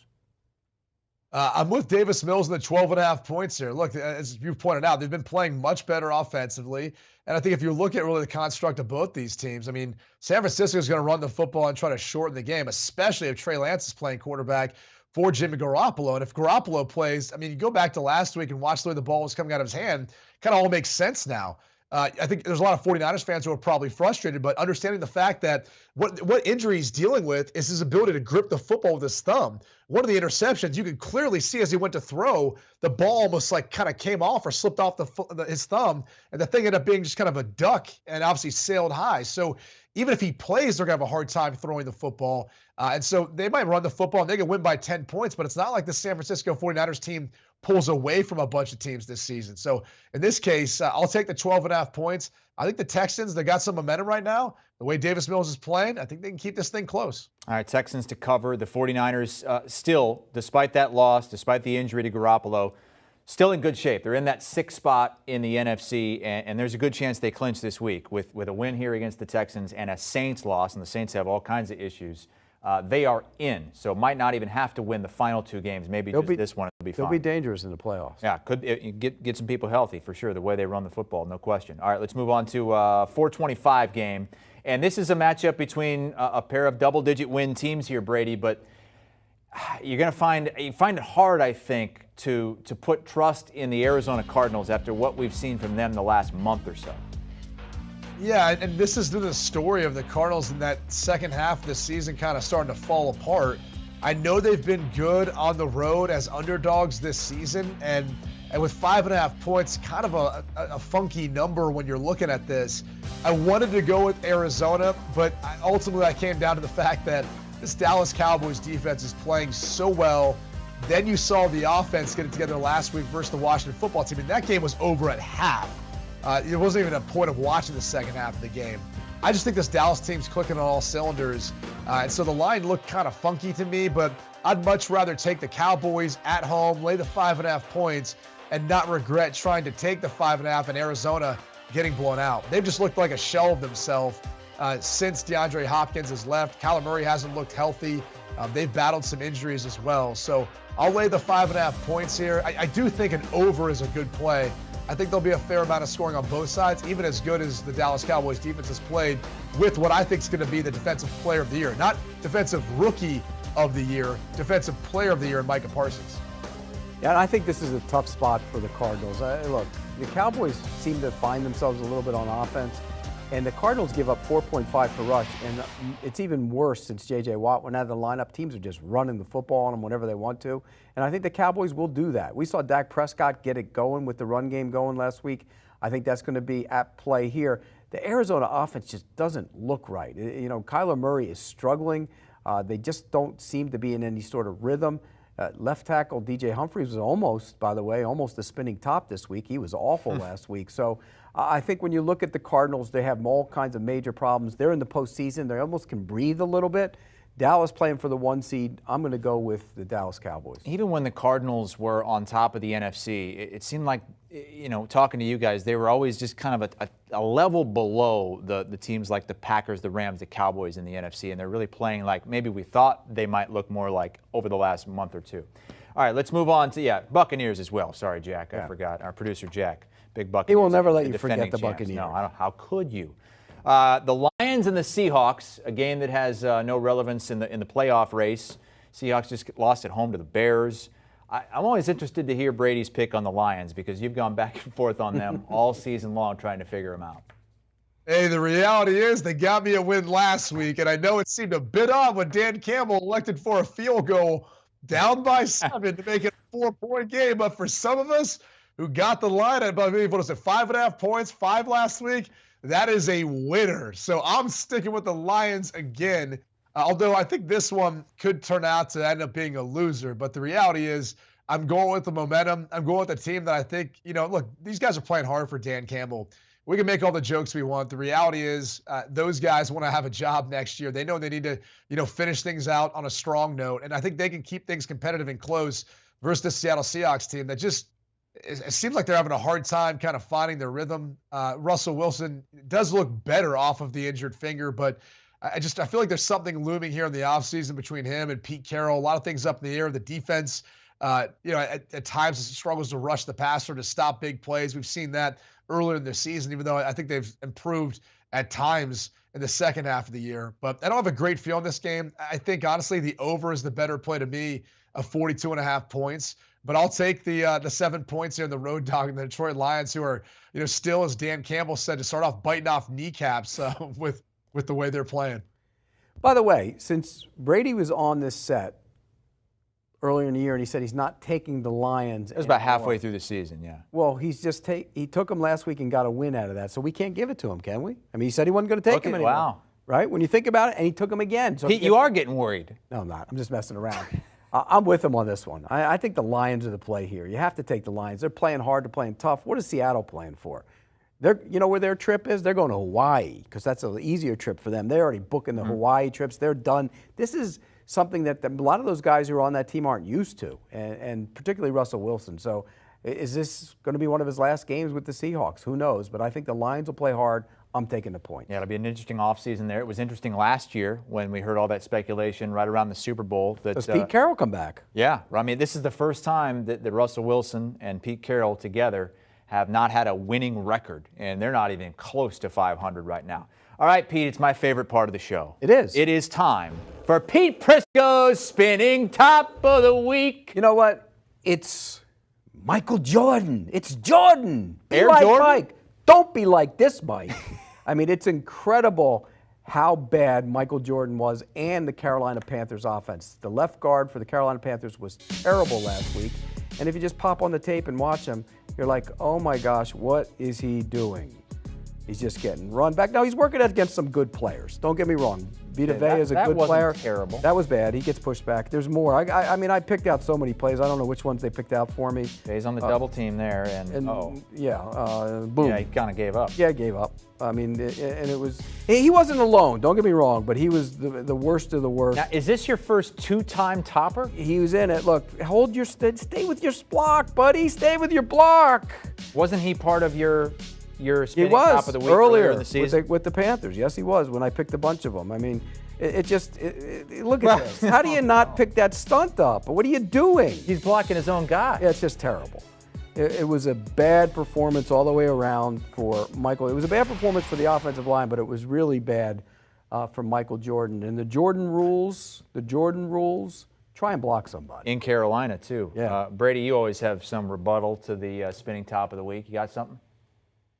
I'm with Davis Mills in the 12.5 points here. Look, as you pointed out, they've been playing much better offensively. And I think if you look at really the construct of both these teams, I mean, San Francisco is going to run the football and try to shorten the game, especially if Trey Lance is playing quarterback for Jimmy Garoppolo. And if Garoppolo plays, I mean, you go back to last week and watch the way the ball was coming out of his hand, kind of all makes sense now. I think there's a lot of 49ers fans who are probably frustrated, but understanding the fact that what injury he's dealing with is his ability to grip the football with his thumb. One of the interceptions, you could clearly see as he went to throw, the ball almost like kind of came off or slipped off his thumb, and the thing ended up being just kind of a duck and obviously sailed high. So even if he plays, they're going to have a hard time throwing the football. And so they might run the football and they can win by 10 points, but it's not like the San Francisco 49ers team pulls away from a bunch of teams this season. So in this case, I'll take the 12.5 points. I think the Texans, they got some momentum right now. The way Davis Mills is playing, I think they can keep this thing close. All right, Texans to cover. The 49ers still, despite that loss, despite the injury to Garoppolo, still in good shape. They're in that 6th spot in the NFC, and there's a good chance they clinch this week with a win here against the Texans and a Saints loss, and the Saints have all kinds of issues. They are in, so might not even have to win the final 2 games. Maybe just this one will be fine. They'll be dangerous in the playoffs. Yeah, could get some people healthy for sure, the way they run the football, no question. All right, let's move on to 425 game. And this is a matchup between a pair of double-digit win teams here, Brady, but you find it hard, I think, to put trust in the Arizona Cardinals after what we've seen from them the last month or so. Yeah, and this is the story of the Cardinals in that second half of the season kind of starting to fall apart. I know they've been good on the road as underdogs this season, and with 5.5 points, kind of a funky number when you're looking at this. I wanted to go with Arizona, but ultimately I came down to the fact that this Dallas Cowboys defense is playing so well. Then you saw the offense get it together last week versus the Washington football team, and that game was over at half. It wasn't even a point of watching the second half of the game. I just think this Dallas team's clicking on all cylinders. And so the line looked kind of funky to me, but I'd much rather take the Cowboys at home, lay the 5.5 points, and not regret trying to take the 5.5 in Arizona getting blown out. They've just looked like a shell of themselves since DeAndre Hopkins has left. Kyler Murray hasn't looked healthy. They've battled some injuries as well. So I'll lay the 5.5 points here. I do think an over is a good play. I think there'll be a fair amount of scoring on both sides, even as good as the Dallas Cowboys defense has played with what I think is going to be the defensive player of the year. Not defensive rookie of the year, defensive player of the year in Micah Parsons. Yeah, and I think this is a tough spot for the Cardinals. Look, the Cowboys seem to find themselves a little bit on offense, and the Cardinals give up 4.5 per rush, and it's even worse since J.J. Watt went out of the lineup. Teams are just running the football on them whenever they want to, and I think the Cowboys will do that. We saw Dak Prescott get it going with the run game going last week. I think that's going to be at play here. The Arizona offense just doesn't look right. You know, Kyler Murray is struggling. They just don't seem to be in any sort of rhythm. Left tackle DJ Humphries was almost a spinning top this week. He was awful last week. So I think when you look at the Cardinals, they have all kinds of major problems. They're in the postseason. They almost can breathe a little bit. Dallas playing for the 1 seed. I'm going to go with the Dallas Cowboys. Even when the Cardinals were on top of the NFC, it seemed like, you know, talking to you guys, they were always just kind of a level below the teams like the Packers, the Rams, the Cowboys in the NFC, and they're really playing like maybe we thought they might look more like over the last month or two. All right, let's move on to, Buccaneers as well. Sorry, Jack, I forgot. Our producer, Jack, big Buccaneers. He will never let you forget the Buccaneers. No, how could you? The Lions and the Seahawks, a game that has no relevance in the playoff race. Seahawks just lost at home to the Bears. I'm always interested to hear Brady's pick on the Lions because you've gone back and forth on them all season long trying to figure them out. Hey, the reality is they got me a win last week, and I know it seemed a bit odd when Dan Campbell elected for a field goal down by 7 to make it a 4-point game. But for some of us who got the line at, what was it, 5.5 points, 5 last week, that is a winner. So I'm sticking with the Lions again, although I think this one could turn out to end up being a loser. But the reality is I'm going with the momentum. I'm going with the team that I think, look, these guys are playing hard for Dan Campbell. We can make all the jokes we want. The reality is those guys want to have a job next year. They know they need to, finish things out on a strong note. And I think they can keep things competitive and close versus the Seattle Seahawks team that just it seems like they're having a hard time kind of finding their rhythm. Russell Wilson does look better off of the injured finger, but I feel like there's something looming here in the offseason between him and Pete Carroll. A lot of things up in the air. The defense, at times struggles to rush the passer to stop big plays. We've seen that earlier in the season, even though I think they've improved at times in the second half of the year. But I don't have a great feel in this game. I think, honestly, the over is the better play to me of 42.5 points. But I'll take the 7 points here in the road dog and the Detroit Lions, who are, still, as Dan Campbell said, to start off biting off kneecaps with the way they're playing. By the way, since Brady was on this set earlier in the year and he said he's not taking the Lions. It was about halfway through the season, yeah. Well, he took them last week and got a win out of that, so we can't give it to him, can we? I mean, he said he wasn't going to take him anymore. Wow. Right? When you think about it, and he took him again. So Pete, you are getting worried. No, I'm not. I'm just messing around. I'm with him on this one. I think the Lions are the play here. You have to take the Lions. They're playing hard. They're playing tough. What is Seattle playing for? You know where their trip is? They're going to Hawaii because that's an easier trip for them. They're already booking the Hawaii trips. They're done. This is something that a lot of those guys who are on that team aren't used to, and particularly Russell Wilson. So is this going to be one of his last games with the Seahawks? Who knows? But I think the Lions will play hard. I'm taking the point. Yeah, it'll be an interesting offseason there. It was interesting last year when we heard all that speculation right around the Super Bowl. Does Pete Carroll come back? Yeah. I mean, this is the first time that Russell Wilson and Pete Carroll together have not had a winning record, and they're not even close to 500 right now. All right, Pete, it's my favorite part of the show. It is. It is time for Pete Prisco's Spinning Top of the Week. You know what? It's Michael Jordan. It's Jordan. Air Jordan? Mike. Don't be like this, Mike. I mean, it's incredible how bad Michael Jordan was and the Carolina Panthers offense. The left guard for the Carolina Panthers was terrible last week. And if you just pop on the tape and watch him, you're like, oh my gosh, what is he doing? He's just getting run back. Now, he's working against some good players. Don't get me wrong. Vita Vea is a good player. That wasn't terrible. That was bad. He gets pushed back. There's more. I mean, I picked out so many plays. I don't know which ones they picked out for me. He's on the double team there, and boom. Yeah, he kind of gave up. Yeah, gave up. I mean, and it was, he wasn't alone, don't get me wrong, but he was the worst of the worst. Now, is this your first two-time topper? He was in it. Look, stay with your block, buddy. Stay with your block. Wasn't he part of your spinning top of the week earlier in the season? with the Panthers. Yes, he was when I picked a bunch of them. I mean, look at this. How do you not pick that stunt up? What are you doing? He's blocking his own guy. Yeah, it's just terrible. It was a bad performance all the way around for Michael. It was a bad performance for the offensive line, but it was really bad for Michael Jordan. And the Jordan rules, try and block somebody. In Carolina, too. Yeah. Brady, you always have some rebuttal to the spinning top of the week. You got something?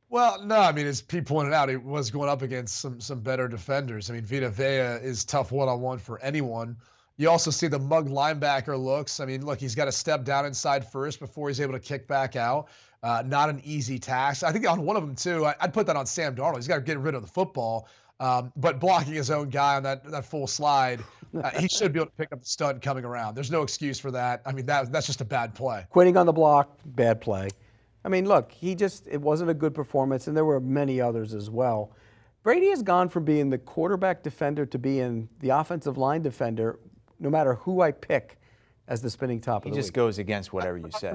Well, no, I mean, as Pete pointed out, he was going up against some better defenders. I mean, Vita Vea is tough one-on-one for anyone. You also see the mug linebacker looks. I mean, look, he's got to step down inside first before he's able to kick back out. Not an easy task. I think on one of them, too, I'd put that on Sam Darnold. He's got to get rid of the football. But blocking his own guy on that full slide, he should be able to pick up the stunt coming around. There's no excuse for that. I mean, that's just a bad play. Quitting on the block, bad play. I mean, look, it wasn't a good performance, and there were many others as well. Brady has gone from being the quarterback defender to being the offensive line defender, no matter who I pick as the spinning top of the week. He just goes against whatever you say.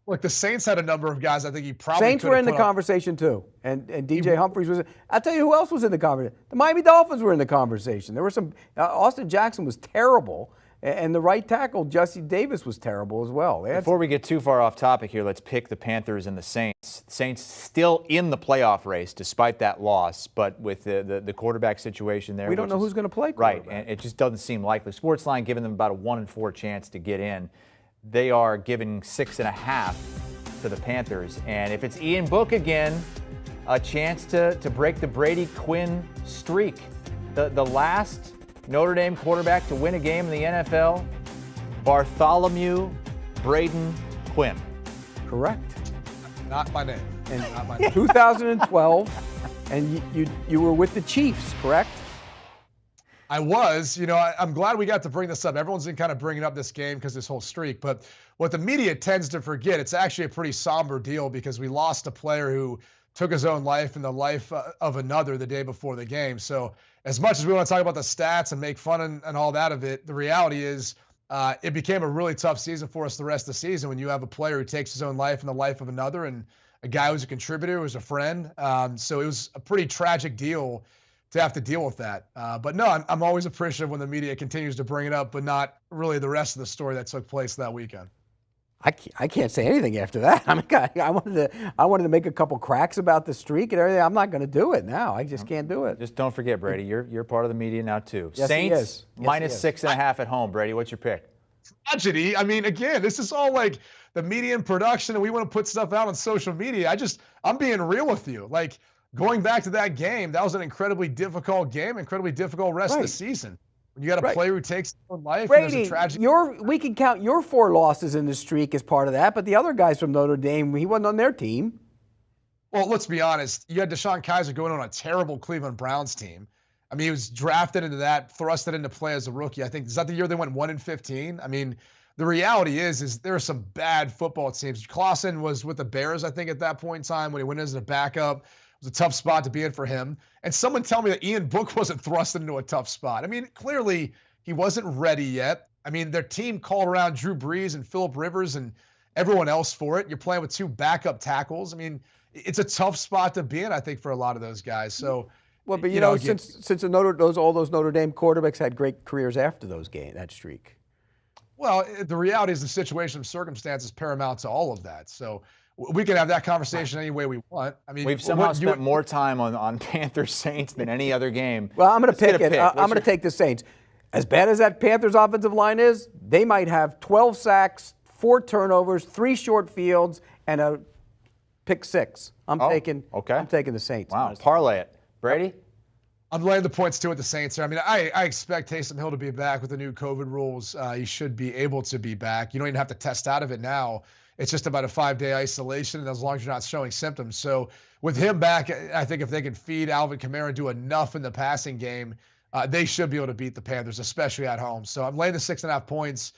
Look, the Saints had a number of guys I think he probably Saints were in the conversation, too, and DJ Humphries was. I'll tell you who else was in the conversation. The Miami Dolphins were in the conversation. There were some. Austin Jackson was terrible. And the right tackle, Jesse Davis, was terrible as well. Before we get too far off topic here, let's pick the Panthers and the Saints. Saints still in the playoff race despite that loss, but with the quarterback situation there. We don't know who's going to play quarterback. Right, and it just doesn't seem likely. Sportsline giving them about a 1-4 chance to get in. they are giving 6.5 to the Panthers. And if it's Ian Book again, a chance to break the Brady Quinn streak. The last Notre Dame quarterback to win a game in the NFL, Bartholomew Braden Quinn. Correct. Not my name. And Not my name. 2012, and you were with the Chiefs, correct? I was. I'm glad we got to bring this up. Everyone's been kind of bringing up this game because this whole streak. But what the media tends to forget, it's actually a pretty somber deal because we lost a player who took his own life and the life of another the day before the game. So as much as we want to talk about the stats and make fun and all that of it, the reality is it became a really tough season for us the rest of the season when you have a player who takes his own life and the life of another, and a guy who's a contributor, who's a friend. So it was a pretty tragic deal to have to deal with that. But no, I'm always appreciative when the media continues to bring it up, but not really the rest of the story that took place that weekend. I can't say anything after that. I mean, I wanted to make a couple cracks about the streak and everything. I'm not going to do it now. I just can't do it. Just don't forget, Brady, you're part of the media now too. Yes, Saints he is. Yes, minus he is. 6.5 at home. Brady, what's your pick? Tragedy. I mean, again, this is all like the media and production, and we want to put stuff out on social media. I'm being real with you. Like, going back to that game, that was an incredibly difficult game, incredibly difficult rest of the season. When you got a player who takes his own life, and there's Brady, a tragic. we can count your 4 losses in the streak as part of that, but the other guys from Notre Dame, he wasn't on their team. Well, let's be honest. You had Deshaun Kaiser going on a terrible Cleveland Browns team. I mean, he was drafted into that, thrusted into play as a rookie. I think, is that the year they went 1-15? I mean, the reality is there are some bad football teams. Clausen was with the Bears, I think, at that point in time when he went as a backup. It was a tough spot to be in for him. And someone tell me that Ian Book wasn't thrust into a tough spot. I mean, clearly he wasn't ready yet. I mean, their team called around Drew Brees and Phillip Rivers and everyone else for it. You're playing with 2 backup tackles. I mean, it's a tough spot to be in, I think, for a lot of those guys. So, well, but you know since all those Notre Dame quarterbacks had great careers after that streak. Well, the reality is the situation of circumstances paramount to all of that. So we can have that conversation any way we want. I mean, we've somehow spent more time on Panthers Saints than any other game. Well, I'm going to pick it. I'm going to take the Saints. As bad as that Panthers offensive line is, they might have 12 sacks, 4 turnovers, 3 short fields, and a pick 6. I'm taking the Saints. Wow, parlay it. Brady? I'm laying the points too with the Saints here. I mean, I expect Taysom Hill to be back with the new COVID rules. He should be able to be back. You don't even have to test out of it now. It's just about a 5-day isolation, and as long as you're not showing symptoms. So with him back, I think if they can feed Alvin Kamara and do enough in the passing game, they should be able to beat the Panthers, especially at home. So I'm laying the 6.5 points.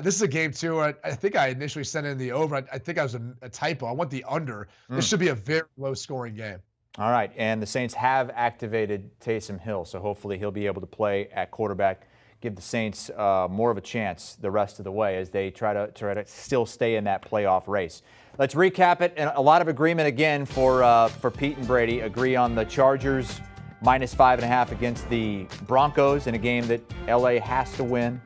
This is a game, too. I think I initially sent in the over. I think I was a typo. I want the under. This should be a very low-scoring game. All right, and the Saints have activated Taysom Hill, so hopefully he'll be able to play at quarterback, give the Saints more of a chance the rest of the way as they try to still stay in that playoff race. Let's recap it, and a lot of agreement again for Pete and Brady. Agree on the Chargers minus 5.5 against the Broncos in a game that LA has to win.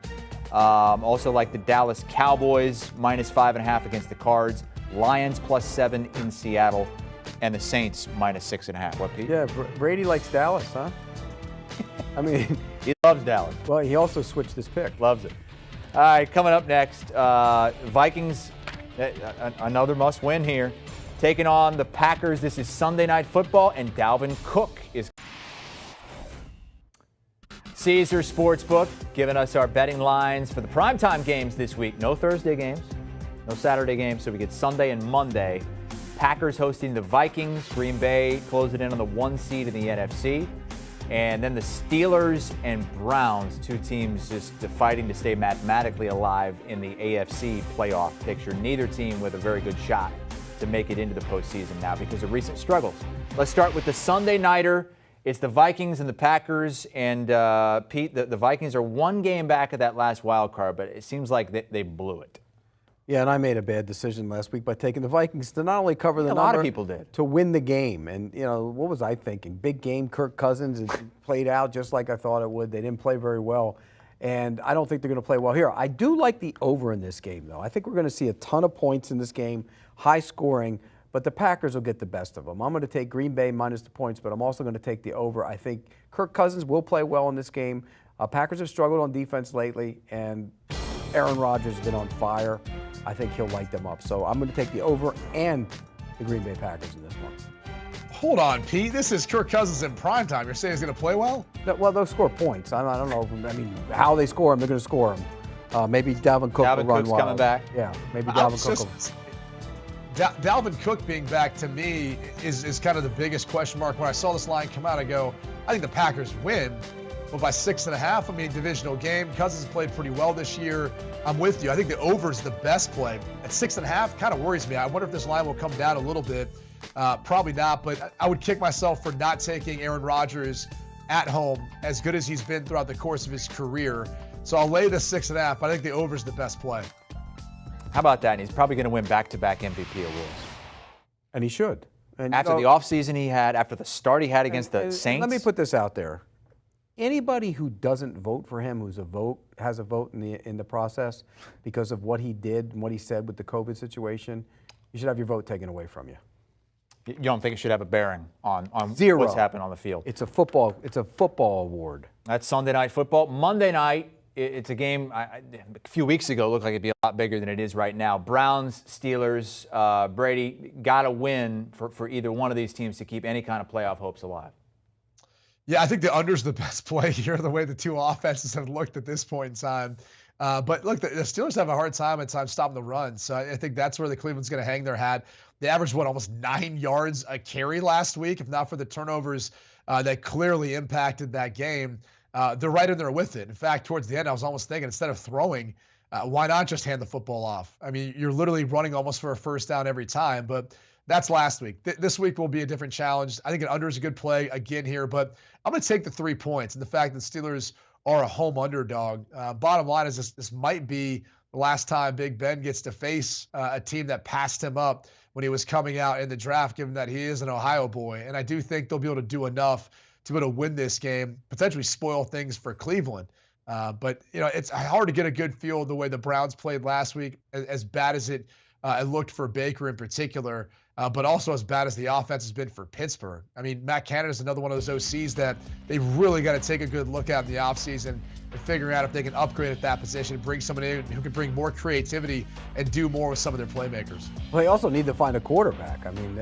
Also like the Dallas Cowboys minus 5.5 against the Cards, Lions plus 7 in Seattle, and the Saints minus 6.5. What, Pete? Yeah, Brady likes Dallas, huh? I mean, he loves Dallas. Well, he also switched his pick. Loves it. All right, coming up next, Vikings, another must-win here, taking on the Packers. This is Sunday Night Football, and Dalvin Cook is Caesar Sportsbook giving us our betting lines for the primetime games this week. No Thursday games, no Saturday games, so we get Sunday and Monday. Packers hosting the Vikings. Green Bay closing in on the 1 seed in the NFC. And then the Steelers and Browns, 2 teams just fighting to stay mathematically alive in the AFC playoff picture. Neither team with a very good shot to make it into the postseason now because of recent struggles. Let's start with the Sunday nighter. It's the Vikings and the Packers. And Pete, the Vikings are 1 game back of that last wild card, but it seems like they blew it. Yeah, and I made a bad decision last week by taking the Vikings to not only cover the number, a lot of people did, to win the game. And, you know, what was I thinking? Big game, Kirk Cousins, it played out just like I thought it would. They didn't play very well. And I don't think they're going to play well here. I do like the over in this game, though. I think we're going to see a ton of points in this game, high scoring, but the Packers will get the best of them. I'm going to take Green Bay minus the points, but I'm also going to take the over. I think Kirk Cousins will play well in this game. Packers have struggled on defense lately, and Aaron Rodgers has been on fire. I think he'll light them up. So I'm going to take the over and the Green Bay Packers in this one. Hold on, Pete. This is Kirk Cousins in primetime. You're saying he's going to play well? Well, they'll score points. I don't know. I mean, how they score them, they're going to score them. Maybe Dalvin Cook will run Cook's wild. coming back. Yeah, maybe Dalvin Cook will. Dalvin Cook being back, to me, is kind of the biggest question mark. When I saw this line come out, I go, I think the Packers win, but by 6.5. I mean, divisional game. Cousins played pretty well this year. I'm with you. I think the over is the best play. At 6.5, kind of worries me. I wonder if this line will come down a little bit. Probably not, but I would kick myself for not taking Aaron Rodgers at home, as good as he's been throughout the course of his career. So I'll lay the 6.5, but I think the over is the best play. How about that? And he's probably going to win back-to-back MVP awards. And he should. And after the offseason he had, after the start he had against the Saints. Let me put this out there. Anybody who doesn't vote for him, has a vote in the process because of what he did and what he said with the COVID situation, you should have your vote taken away from you. You don't think it should have a bearing on Zero. What's happened on the field? It's a football award. That's Sunday Night Football. Monday night, it's a game a few weeks ago looked like it'd be a lot bigger than it is right now. Browns, Steelers, Brady, got to win for either one of these teams to keep any kind of playoff hopes alive. Yeah, I think the under's the best play here, the way the two offenses have looked at this point in time. But look, the Steelers have a hard time at times stopping the run. So I think that's where the Cleveland's going to hang their hat. They averaged, almost 9 yards a carry last week, if not for the turnovers that clearly impacted that game. They're right in there with it. In fact, towards the end, I was almost thinking, instead of throwing, why not just hand the football off? I mean, you're literally running almost for a first down every time. But that's last week. This week will be a different challenge. I think an under is a good play again here, but I'm going to take the 3 points and the fact that Steelers are a home underdog. Bottom line is this might be the last time Big Ben gets to face a team that passed him up when he was coming out in the draft, given that he is an Ohio boy. And I do think they'll be able to do enough to be able to win this game, potentially spoil things for Cleveland. But, it's hard to get a good feel of the way the Browns played last week, as bad as it looked for Baker in particular, but also as bad as the offense has been for Pittsburgh. I mean, Matt Canada is another one of those OCs that they've really got to take a good look at in the offseason and figuring out if they can upgrade at that position and bring someone in who can bring more creativity and do more with some of their playmakers. Well, they also need to find a quarterback. I mean,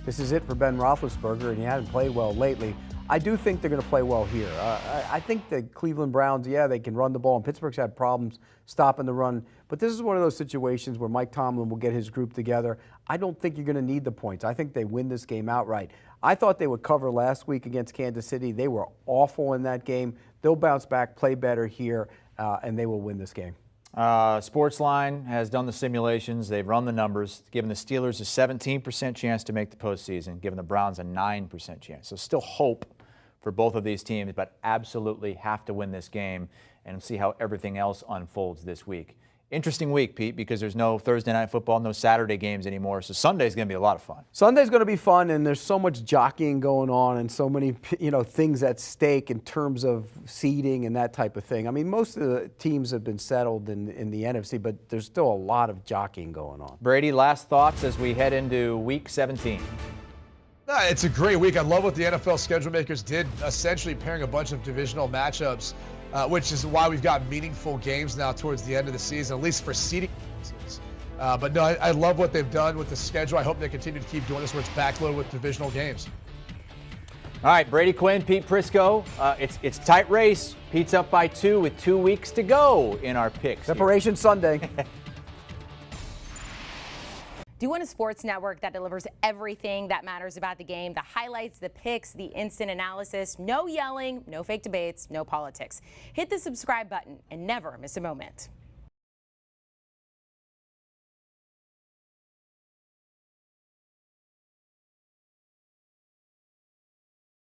this is it for Ben Roethlisberger, and he hasn't played well lately. I do think they're going to play well here. I think the Cleveland Browns, they can run the ball, and Pittsburgh's had problems stopping the run. But this is one of those situations where Mike Tomlin will get his group together. I don't think you're going to need the points. I think they win this game outright. I thought they would cover last week against Kansas City. They were awful in that game. They'll bounce back, play better here, and they will win this game. Sportsline has done the simulations. They've run the numbers, giving the Steelers a 17% chance to make the postseason, giving the Browns a 9% chance. So still hope for both of these teams, but absolutely have to win this game and see how everything else unfolds this week. Interesting week, Pete, because there's no Thursday night football, no Saturday games anymore, so Sunday's going to be a lot of fun. Sunday's going to be fun, and there's so much jockeying going on and so many things at stake in terms of seeding and that type of thing. I mean, most of the teams have been settled in the NFC, but there's still a lot of jockeying going on. Brady, last thoughts as we head into Week 17. It's a great week. I love what the NFL schedule makers did, essentially pairing a bunch of divisional matchups, which is why we've got meaningful games now towards the end of the season, at least for seeding purposes. But no, I love what they've done with the schedule. I hope they continue to keep doing this where it's backloaded with divisional games. All right, Brady Quinn, Pete Prisco. It's a tight race. Pete's up by 2 with 2 weeks to go in our picks. Separation Sunday. Do you want a sports network that delivers everything that matters about the game? The highlights, the picks, the instant analysis, no yelling, no fake debates, no politics. Hit the subscribe button and never miss a moment.